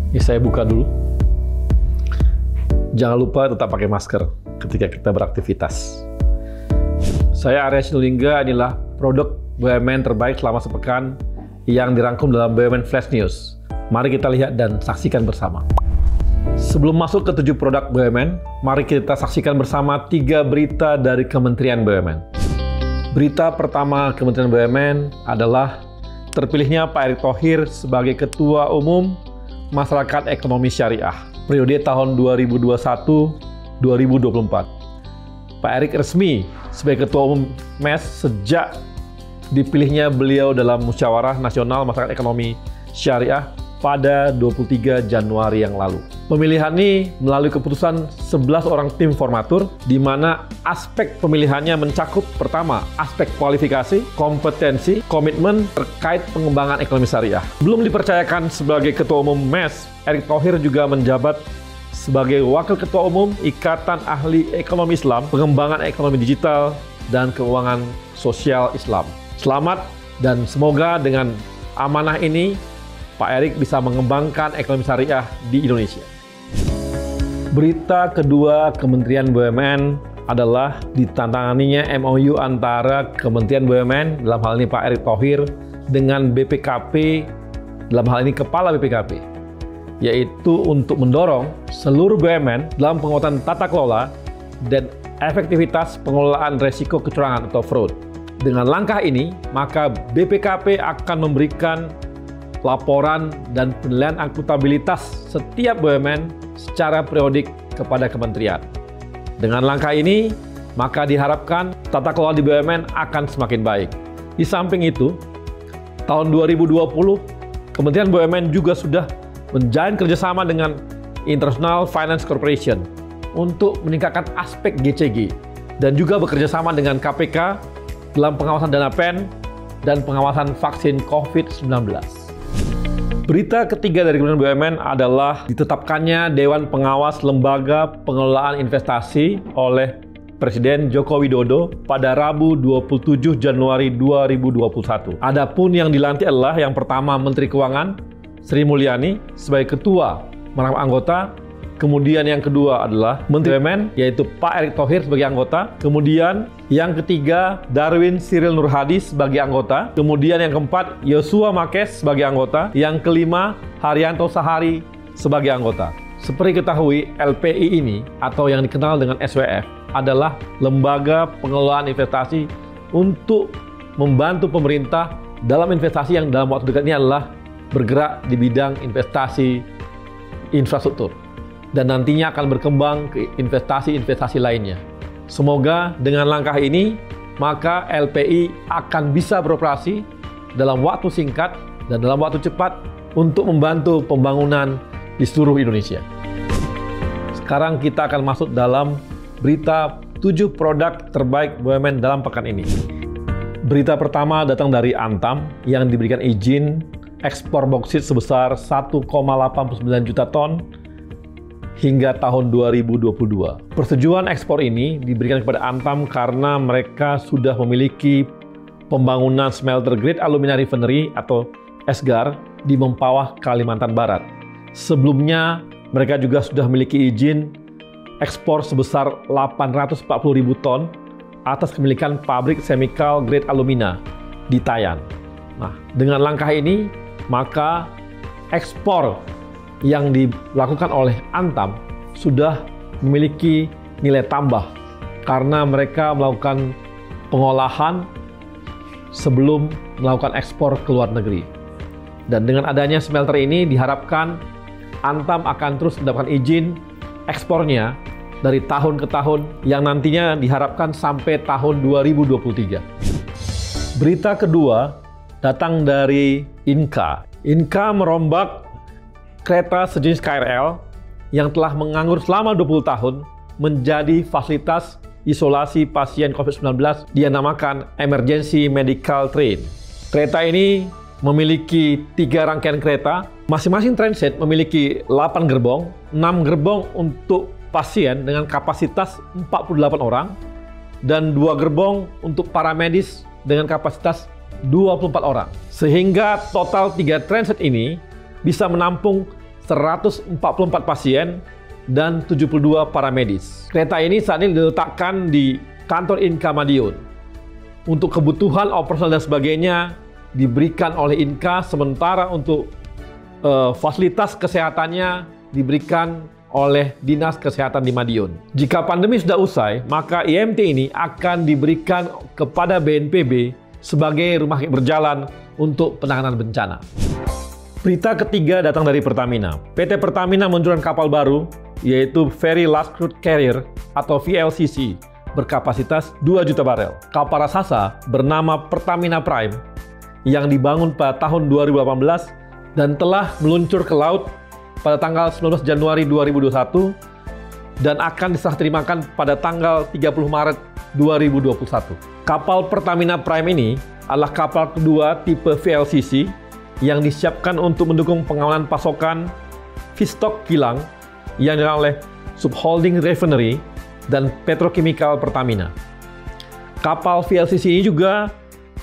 Ini saya buka dulu. Jangan lupa tetap pakai masker ketika kita beraktivitas. Saya Arya Sinulinga, inilah produk BUMN terbaik selama sepekan yang dirangkum dalam BUMN Flash News. Mari kita lihat dan saksikan bersama. Sebelum masuk ke 7 produk BUMN, mari kita saksikan bersama 3 berita dari Kementerian BUMN. Berita pertama Kementerian BUMN adalah terpilihnya Pak Erick Thohir sebagai Ketua Umum Masyarakat Ekonomi Syariah periode tahun 2021-2024. Pak Erick resmi sebagai Ketua Umum MES sejak dipilihnya beliau dalam Musyawarah Nasional Masyarakat Ekonomi Syariah pada 23 Januari yang lalu. Pemilihan ini melalui keputusan 11 orang tim formatur, di mana aspek pemilihannya mencakup pertama, aspek kualifikasi, kompetensi, komitmen terkait pengembangan ekonomi syariah. Belum dipercayakan sebagai Ketua Umum MES, Erick Thohir juga menjabat sebagai Wakil Ketua Umum Ikatan Ahli Ekonomi Islam, Pengembangan Ekonomi Digital, dan Keuangan Sosial Islam. Selamat dan semoga dengan amanah ini Pak Erick bisa mengembangkan ekonomi syariah di Indonesia. Berita kedua Kementerian BUMN adalah ditandatanganinya MOU antara Kementerian BUMN, dalam hal ini Pak Erick Thohir, dengan BPKP, dalam hal ini Kepala BPKP, yaitu untuk mendorong seluruh BUMN dalam penguatan tata kelola dan efektivitas pengelolaan resiko kecurangan atau fraud. Dengan langkah ini, maka BPKP akan memberikan laporan dan penilaian akuntabilitas setiap BUMN secara periodik kepada kementerian. Dengan langkah ini, maka diharapkan tata kelola di BUMN akan semakin baik. Di samping itu, tahun 2020, Kementerian BUMN juga sudah menjalin kerjasama dengan International Finance Corporation untuk meningkatkan aspek GCG dan juga bekerjasama dengan KPK dalam pengawasan dana PEN dan pengawasan vaksin COVID-19. Berita ketiga dari Kementerian BUMN adalah ditetapkannya Dewan Pengawas Lembaga Pengelolaan Investasi oleh Presiden Joko Widodo pada Rabu 27 Januari 2021. Adapun yang dilantik adalah yang pertama Menteri Keuangan Sri Mulyani sebagai Ketua merangkap anggota. Kemudian yang kedua adalah Menteri BUMN, yaitu Pak Erick Thohir sebagai anggota. Kemudian yang ketiga Darwin Cyril Nurhadi sebagai anggota. Kemudian yang keempat Yosua Makes sebagai anggota. Yang kelima Haryanto Sahari sebagai anggota. Seperti ketahui, LPI ini atau yang dikenal dengan SWF adalah lembaga pengelolaan investasi untuk membantu pemerintah dalam investasi yang dalam waktu dekat ini adalah bergerak di bidang investasi infrastruktur, dan nantinya akan berkembang ke investasi-investasi lainnya. Semoga dengan langkah ini, maka LPI akan bisa beroperasi dalam waktu singkat dan dalam waktu cepat untuk membantu pembangunan di seluruh Indonesia. Sekarang kita akan masuk dalam berita 7 produk terbaik BUMN dalam pekan ini. Berita pertama datang dari Antam yang diberikan izin ekspor boksit sebesar 1,89 juta ton hingga tahun 2022. Persetujuan ekspor ini diberikan kepada Antam karena mereka sudah memiliki pembangunan smelter grade alumina refinery atau SGAR di Mempawah, Kalimantan Barat. Sebelumnya, mereka juga sudah memiliki izin ekspor sebesar 840.000 ton atas kepemilikan pabrik chemical grade alumina di Tayan. Nah, dengan langkah ini, maka ekspor yang dilakukan oleh Antam sudah memiliki nilai tambah karena mereka melakukan pengolahan sebelum melakukan ekspor ke luar negeri. Dan dengan adanya smelter ini diharapkan Antam akan terus mendapatkan izin ekspornya dari tahun ke tahun yang nantinya diharapkan sampai tahun 2023. Berita kedua datang dari Inka. Inka merombak kereta sejenis KRL yang telah menganggur selama 20 tahun menjadi fasilitas isolasi pasien COVID-19 dia namakan Emergency Medical Train. Kereta ini memiliki 3 rangkaian kereta, masing-masing transit memiliki 8 gerbong, 6 gerbong untuk pasien dengan kapasitas 48 orang, dan 2 gerbong untuk para medis dengan kapasitas 24 orang. Sehingga total 3 transit ini bisa menampung 144 pasien, dan 72 paramedis. Kereta ini saat ini diletakkan di kantor Inka Madiun. Untuk kebutuhan operasional dan sebagainya diberikan oleh Inka, sementara untuk fasilitas kesehatannya diberikan oleh Dinas Kesehatan di Madiun. Jika pandemi sudah usai, maka IMT ini akan diberikan kepada BNPB sebagai rumah sakit berjalan untuk penanganan bencana. Berita ketiga datang dari Pertamina. PT Pertamina meluncurkan kapal baru, yaitu Very Large Crude Carrier atau VLCC, berkapasitas 2 juta barel. Kapal raksasa bernama Pertamina Prime yang dibangun pada tahun 2018 dan telah meluncur ke laut pada tanggal 19 Januari 2021 dan akan diserah terimakan pada tanggal 30 Maret 2021. Kapal Pertamina Prime ini adalah kapal kedua tipe VLCC yang disiapkan untuk mendukung pengamanan pasokan feedstock kilang yang dilakukan oleh Subholding Refinery dan Petrochemical Pertamina. Kapal VLCC ini juga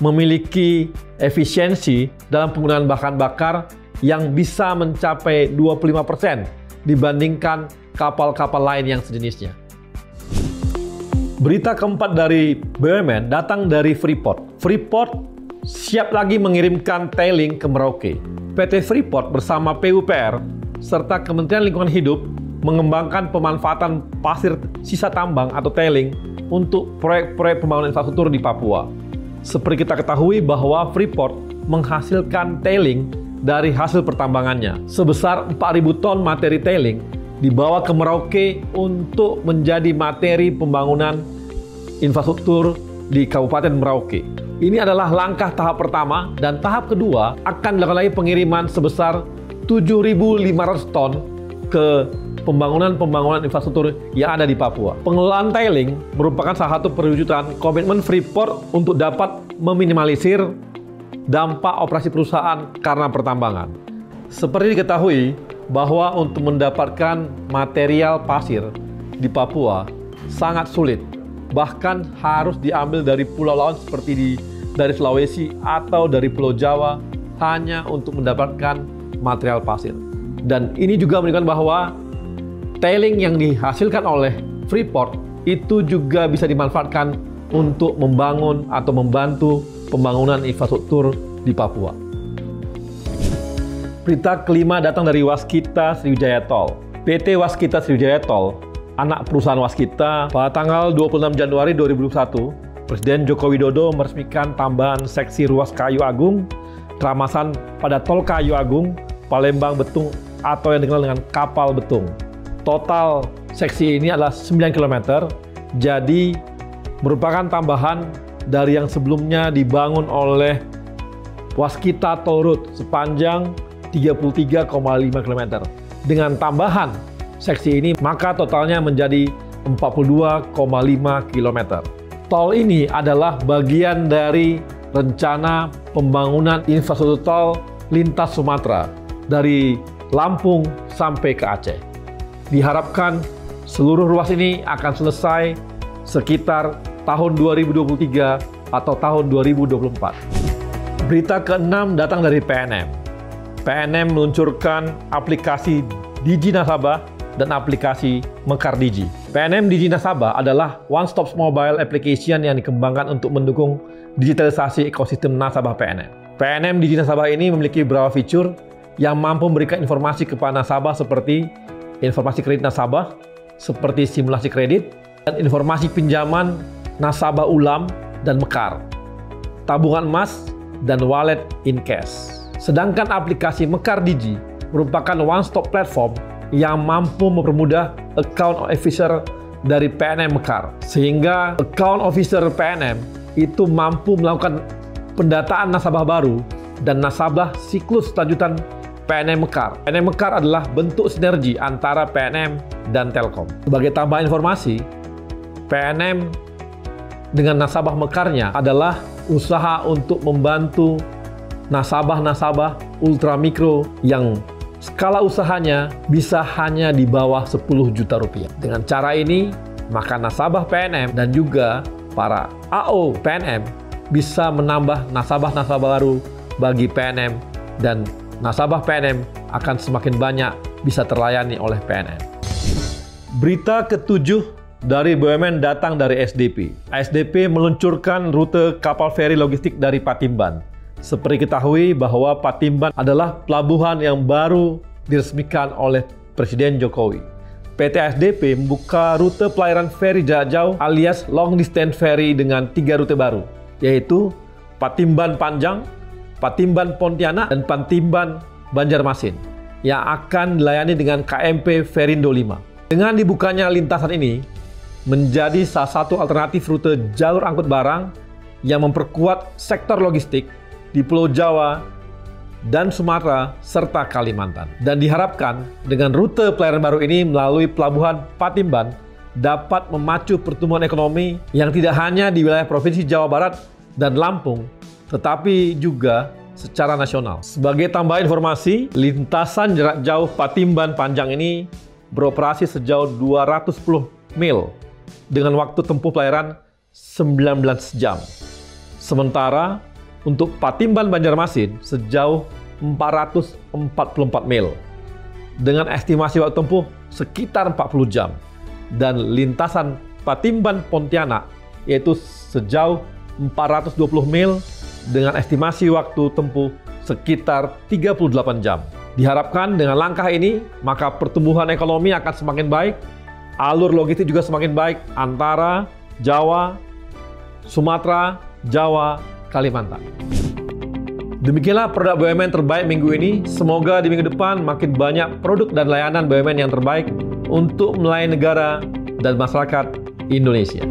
memiliki efisiensi dalam penggunaan bahan bakar yang bisa mencapai 25% dibandingkan kapal-kapal lain yang sejenisnya. Berita keempat dari BUMN datang dari Freeport. Freeport siap lagi mengirimkan tailing ke Merauke. PT Freeport bersama PUPR serta Kementerian Lingkungan Hidup mengembangkan pemanfaatan pasir sisa tambang atau tailing untuk proyek-proyek pembangunan infrastruktur di Papua. Seperti kita ketahui bahwa Freeport menghasilkan tailing dari hasil pertambangannya. Sebesar 4.000 ton materi tailing dibawa ke Merauke untuk menjadi materi pembangunan infrastruktur di Kabupaten Merauke. Ini adalah langkah tahap pertama, dan tahap kedua akan dilakukan lagi pengiriman sebesar 7.500 ton ke pembangunan infrastruktur yang ada di Papua. Pengelolaan tailing merupakan salah satu perwujudan komitmen Freeport untuk dapat meminimalisir dampak operasi perusahaan karena pertambangan. Seperti diketahui bahwa untuk mendapatkan material pasir di Papua sangat sulit. Bahkan harus diambil dari pulau lain seperti dari Sulawesi atau dari Pulau Jawa hanya untuk mendapatkan material pasir. Dan ini juga menunjukkan bahwa tailing yang dihasilkan oleh Freeport itu juga bisa dimanfaatkan untuk membangun atau membantu pembangunan infrastruktur di Papua. Berita kelima datang dari Waskita Sriwijaya Tol. PT Waskita Sriwijaya Tol, anak perusahaan Waskita, pada tanggal 26 Januari 2021, Presiden Joko Widodo meresmikan tambahan seksi ruas Kayu Agung, Keramasan pada Tol Kayu Agung, Palembang Betung atau yang dikenal dengan Kapal Betung. Total seksi ini adalah 9 km, jadi merupakan tambahan dari yang sebelumnya dibangun oleh Waskita Toll Road sepanjang 33,5 km. Dengan tambahan seksi ini, maka totalnya menjadi 42,5 km. Tol ini adalah bagian dari rencana pembangunan infrastruktur tol lintas Sumatera dari Lampung sampai ke Aceh. Diharapkan seluruh ruas ini akan selesai sekitar tahun 2023 atau tahun 2024. Berita ke-6 datang dari PNM. PNM meluncurkan aplikasi Digi Nasabah dan aplikasi Mekar Digi. PNM Digi Nasabah adalah one-stop mobile application yang dikembangkan untuk mendukung digitalisasi ekosistem nasabah PNM. PNM Digi Nasabah ini memiliki beberapa fitur yang mampu memberikan informasi kepada nasabah seperti informasi kredit nasabah, seperti simulasi kredit, dan informasi pinjaman nasabah ulam dan mekar, tabungan emas, dan wallet in cash. Sedangkan aplikasi Mekar Digi merupakan one-stop platform yang mampu mempermudah account officer dari PNM Mekar, sehingga account officer PNM itu mampu melakukan pendataan nasabah baru dan nasabah siklus lanjutan PNM Mekar. PNM Mekar adalah bentuk sinergi antara PNM dan Telkom. Sebagai tambahan informasi, PNM dengan nasabah mekarnya adalah usaha untuk membantu nasabah-nasabah ultramikro yang skala usahanya bisa hanya di bawah 10 juta rupiah. Dengan cara ini, maka nasabah PNM dan juga para AO PNM bisa menambah nasabah-nasabah baru bagi PNM, dan nasabah PNM akan semakin banyak bisa terlayani oleh PNM. Berita ketujuh dari BUMN datang dari SDP. SDP meluncurkan rute kapal feri logistik dari Patimban. Seperti ketahui bahwa Patimban adalah pelabuhan yang baru diresmikan oleh Presiden Jokowi. PT SDP membuka rute pelayaran feri jarak jauh alias long distance ferry dengan 3 rute baru, yaitu Patimban Panjang, Patimban Pontianak, dan Patimban Banjarmasin yang akan dilayani dengan KMP Ferindo 5. Dengan dibukanya lintasan ini menjadi salah satu alternatif rute jalur angkut barang yang memperkuat sektor logistik di Pulau Jawa dan Sumatera serta Kalimantan. Dan diharapkan dengan rute pelayaran baru ini melalui pelabuhan Patimban dapat memacu pertumbuhan ekonomi yang tidak hanya di wilayah Provinsi Jawa Barat dan Lampung, tetapi juga secara nasional. Sebagai tambahan informasi, lintasan jarak jauh Patimban Panjang ini beroperasi sejauh 210 mil dengan waktu tempuh pelayaran 19 jam. Sementara untuk Patimban Banjarmasin sejauh 444 mil dengan estimasi waktu tempuh sekitar 40 jam. Dan lintasan Patimban Pontianak yaitu sejauh 420 mil dengan estimasi waktu tempuh sekitar 38 jam. Diharapkan dengan langkah ini, maka pertumbuhan ekonomi akan semakin baik, alur logistik juga semakin baik antara Jawa, Sumatera, Jawa, Kalimantan. Demikianlah produk BUMN terbaik minggu ini. Semoga di minggu depan makin banyak produk dan layanan BUMN yang terbaik untuk melayani negara dan masyarakat Indonesia.